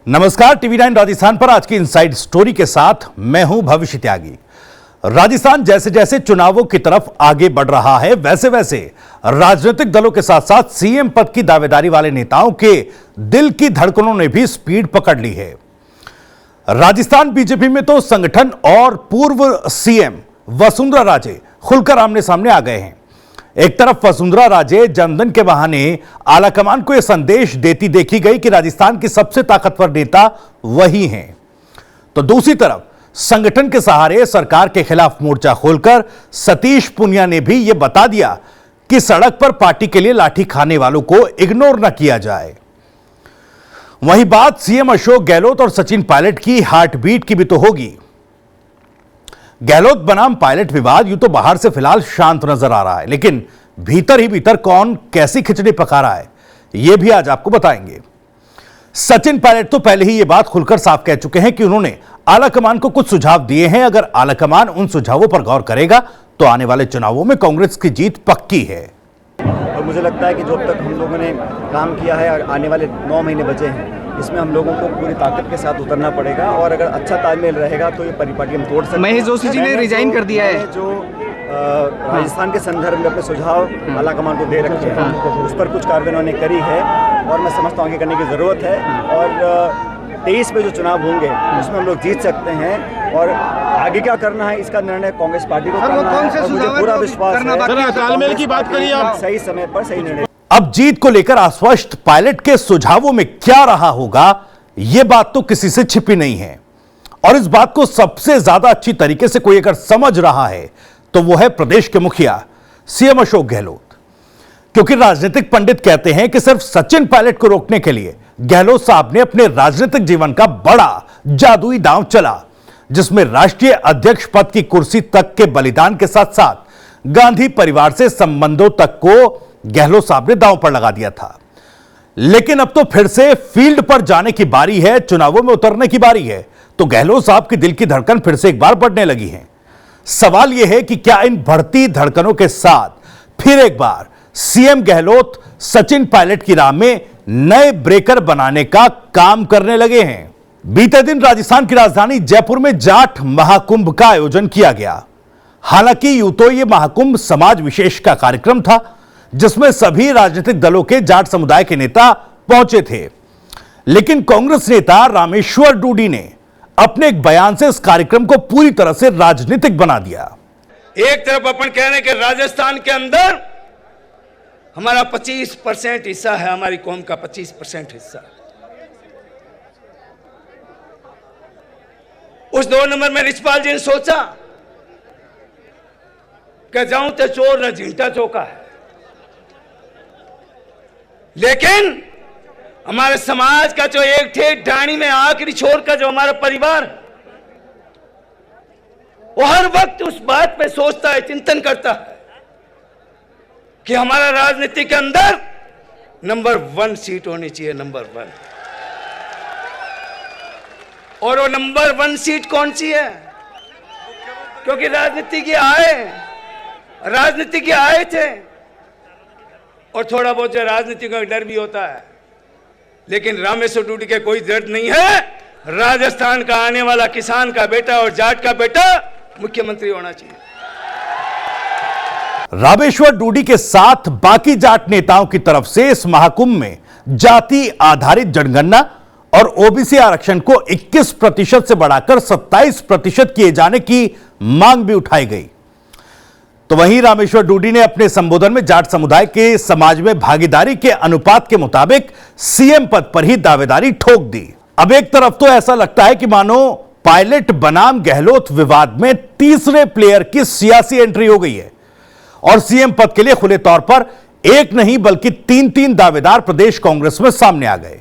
नमस्कार, टीवी 9 राजस्थान पर आज की इनसाइड स्टोरी के साथ मैं हूं भविष्य त्यागी। राजस्थान जैसे जैसे चुनावों की तरफ आगे बढ़ रहा है, वैसे वैसे राजनीतिक दलों के साथ साथ सीएम पद की दावेदारी वाले नेताओं के दिल की धड़कनों ने भी स्पीड पकड़ ली है। राजस्थान बीजेपी में तो संगठन और पूर्व सीएम वसुंधरा राजे खुलकर आमने सामने आ गए हैं। एक तरफ वसुंधरा राजे जनधन के बहाने आलाकमान को यह संदेश देती देखी गई कि राजस्थान की सबसे ताकतवर नेता वही हैं, तो दूसरी तरफ संगठन के सहारे सरकार के खिलाफ मोर्चा खोलकर सतीश पुनिया ने भी यह बता दिया कि सड़क पर पार्टी के लिए लाठी खाने वालों को इग्नोर न किया जाए। वहीं बात सीएम अशोक गहलोत और सचिन पायलट की हार्टबीट की भी तो होगी। गहलोत बनाम पायलट विवाद यूं तो बाहर से फिलहाल शांत नजर आ रहा है, लेकिन भीतर ही भीतर कौन कैसी खिचड़ी पका रहा है यह भी आज आपको बताएंगे। सचिन पायलट तो पहले ही यह बात खुलकर साफ कह चुके हैं कि उन्होंने आलाकमान को कुछ सुझाव दिए हैं। अगर आलाकमान उन सुझावों पर गौर करेगा तो आने वाले चुनावों में कांग्रेस की जीत पक्की है। और मुझे लगता है कि जो अब तक हम लोगों ने काम किया है और आने वाले 9 महीने बचे हैं, इसमें हम लोगों को पूरी ताकत के साथ उतरना पड़ेगा और अगर अच्छा तालमेल रहेगा तो ये परिपाटी हम तोड़ सकते हैं। महेश जोशी जी ने रिजाइन कर दिया है। जो राजस्थान के संदर्भ में अपने सुझाव आलाकमान को दे रखे हैं, उस पर कुछ कार्रवाई उन्होंने करी है और मैं समझता हूँ आगे करने की ज़रूरत है। और 23 में जो चुनाव होंगे उसमें हम लोग जीत सकते हैं और आगे क्या करना है इसका निर्णय कांग्रेस पार्टी को करना है। और मुझे पूरा विश्वास है तालमेल की बात करिए आप, सही समय पर सही निर्णय। अब जीत को लेकर अस्पष्ट पायलट के सुझावों में क्या रहा होगा, यह बात तो किसी से छिपी नहीं है। और इस बात को सबसे ज्यादा अच्छी तरीके से कोई अगर समझ रहा है तो वो है प्रदेश के मुखिया सीएम अशोक गहलोत। क्योंकि राजनीतिक पंडित कहते हैं कि सिर्फ सचिन पायलट को रोकने के लिए गहलोत साहब ने अपने राजनीतिक जीवन का बड़ा जादुई दांव चला, जिसमें राष्ट्रीय अध्यक्ष पद की कुर्सी तक के बलिदान के साथ साथ गांधी परिवार से संबंधों तक को गहलोत साहब ने दांव पर लगा दिया था। लेकिन अब तो फिर से फील्ड पर जाने की बारी है, चुनावों में उतरने की बारी है, तो गहलोत साहब की दिल की धड़कन फिर से एक बार बढ़ने लगी है। सवाल यह है कि क्या इन बढ़ती धड़कनों के साथ फिर एक बार सीएम गहलोत सचिन पायलट की राह में नए ब्रेकर बनाने का काम करने लगे हैं। बीते दिन राजस्थान की राजधानी जयपुर में जाट महाकुंभ का आयोजन किया गया। हालांकि यूं तो यह महाकुंभ समाज विशेष का कार्यक्रम था, जिसमें सभी राजनीतिक दलों के जाट समुदाय के नेता पहुंचे थे, लेकिन कांग्रेस नेता रामेश्वर डूडी ने अपने एक बयान से इस कार्यक्रम को पूरी तरह से राजनीतिक बना दिया। एक तरफ अपन कह रहे हैं कि राजस्थान के अंदर हमारा 25% हिस्सा है, हमारी कौम का 25% हिस्सा। उस 2 नंबर में रिचपाल जी ने सोचा कि जाऊं तो चोर न झींटा चौका है, लेकिन हमारे समाज का जो एक ठे डाणी में आखिरी छोर का जो हमारा परिवार, वो हर वक्त उस बात पे सोचता है, चिंतन करता है कि हमारा राजनीति के अंदर नंबर 1 सीट होनी चाहिए, नंबर 1। और वो नंबर 1 सीट कौन सी है? क्योंकि राजनीति की आए थे और थोड़ा बहुत जो राजनीति का डर भी होता है, लेकिन रामेश्वर डूडी के कोई डर नहीं है। राजस्थान का आने वाला किसान का बेटा और जाट का बेटा मुख्यमंत्री होना चाहिए। रामेश्वर डूडी के साथ बाकी जाट नेताओं की तरफ से इस महाकुंभ में जाति आधारित जनगणना और ओबीसी आरक्षण को 21% से बढ़ाकर 27% किए जाने की मांग भी उठाई गई। तो वहीं रामेश्वर डूडी ने अपने संबोधन में जाट समुदाय के समाज में भागीदारी के अनुपात के मुताबिक सीएम पद पर ही दावेदारी ठोक दी। अब एक तरफ तो ऐसा लगता है कि मानो पायलट बनाम गहलोत विवाद में तीसरे प्लेयर की सियासी एंट्री हो गई है और सीएम पद के लिए खुले तौर पर एक नहीं बल्कि 3 दावेदार प्रदेश कांग्रेस में सामने आ गए।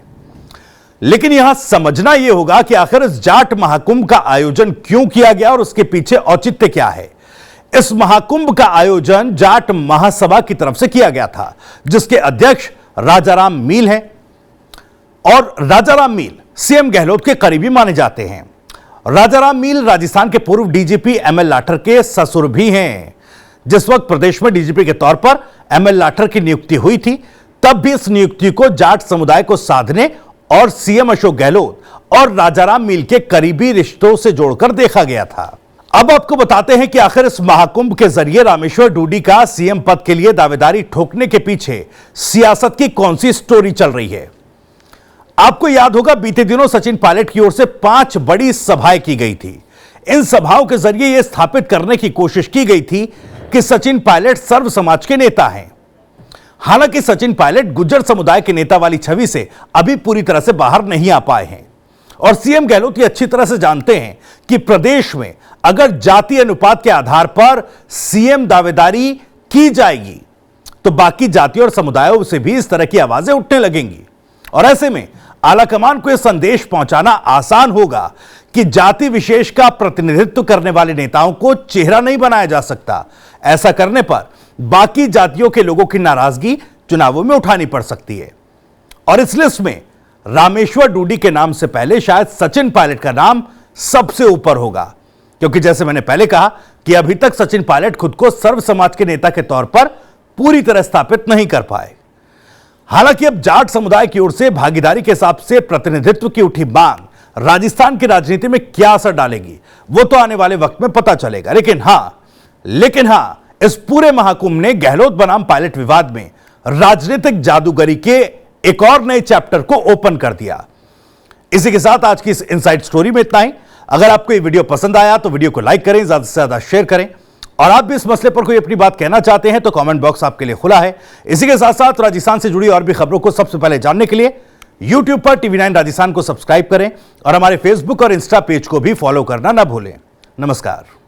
लेकिन यहां समझना यह होगा कि आखिर इस जाट महाकुंभ का आयोजन क्यों किया गया और उसके पीछे औचित्य क्या है। इस महाकुंभ का आयोजन जाट महासभा की तरफ से किया गया था, जिसके अध्यक्ष राजाराम मील हैं और राजाराम मील सीएम गहलोत के करीबी माने जाते हैं। राजाराम मील राजस्थान के पूर्व डीजीपी एमएल लाठर के ससुर भी हैं। जिस वक्त प्रदेश में डीजीपी के तौर पर एमएल लाठर की नियुक्ति हुई थी, तब भी इस नियुक्ति को जाट समुदाय को साधने और सीएम अशोक गहलोत और राजाराम मील के करीबी रिश्तों से जोड़कर देखा गया था। अब आपको बताते हैं कि आखिर इस महाकुंभ के जरिए रामेश्वर डूडी का सीएम पद के लिए दावेदारी ठोकने के पीछे सियासत की कौन सी स्टोरी चल रही है। आपको याद होगा बीते दिनों सचिन पायलट की ओर से 5 बड़ी सभाएं की गई थी। इन सभाओं के जरिए यह स्थापित करने की कोशिश की गई थी कि सचिन पायलट सर्व समाज के नेता हैं। हालांकि सचिन पायलट गुज्जर समुदाय के नेता वाली छवि से अभी पूरी तरह से बाहर नहीं आ पाए हैं और सीएम गहलोत ये अच्छी तरह से जानते हैं कि प्रदेश में अगर जातीय अनुपात के आधार पर सीएम दावेदारी की जाएगी तो बाकी जातियों और समुदायों से भी इस तरह की आवाजें उठने लगेंगी और ऐसे में आलाकमान को यह संदेश पहुंचाना आसान होगा कि जाति विशेष का प्रतिनिधित्व करने वाले नेताओं को चेहरा नहीं बनाया जा सकता। ऐसा करने पर बाकी जातियों के लोगों की नाराजगी चुनावों में उठानी पड़ सकती है और इस लिस्ट में रामेश्वर डूडी के नाम से पहले शायद सचिन पायलट का नाम सबसे ऊपर होगा, क्योंकि जैसे मैंने पहले कहा कि अभी तक सचिन पायलट खुद को सर्व समाज के नेता के तौर पर पूरी तरह स्थापित नहीं कर पाए। हालांकि अब जाट समुदाय की ओर से भागीदारी के हिसाब से प्रतिनिधित्व की उठी मांग राजस्थान की राजनीति में क्या असर डालेगी वो तो आने वाले वक्त में पता चलेगा। लेकिन हां इस पूरे महाकुंभ ने गहलोत बनाम पायलट विवाद में राजनीतिक जादूगरी के एक और नए चैप्टर को ओपन कर दिया। इसी के साथ आज की इस इनसाइड स्टोरी में इतना ही। अगर आपको ये वीडियो पसंद आया तो वीडियो को लाइक करें, ज्यादा से ज्यादा शेयर करें और आप भी इस मसले पर कोई अपनी बात कहना चाहते हैं तो कमेंट बॉक्स आपके लिए खुला है। इसी के साथ साथ राजस्थान से जुड़ी और भी खबरों को सबसे पहले जानने के लिए YouTube पर TV9 राजस्थान को सब्सक्राइब करें और हमारे फेसबुक और इंस्टा पेज को भी फॉलो करना ना भूलें। नमस्कार।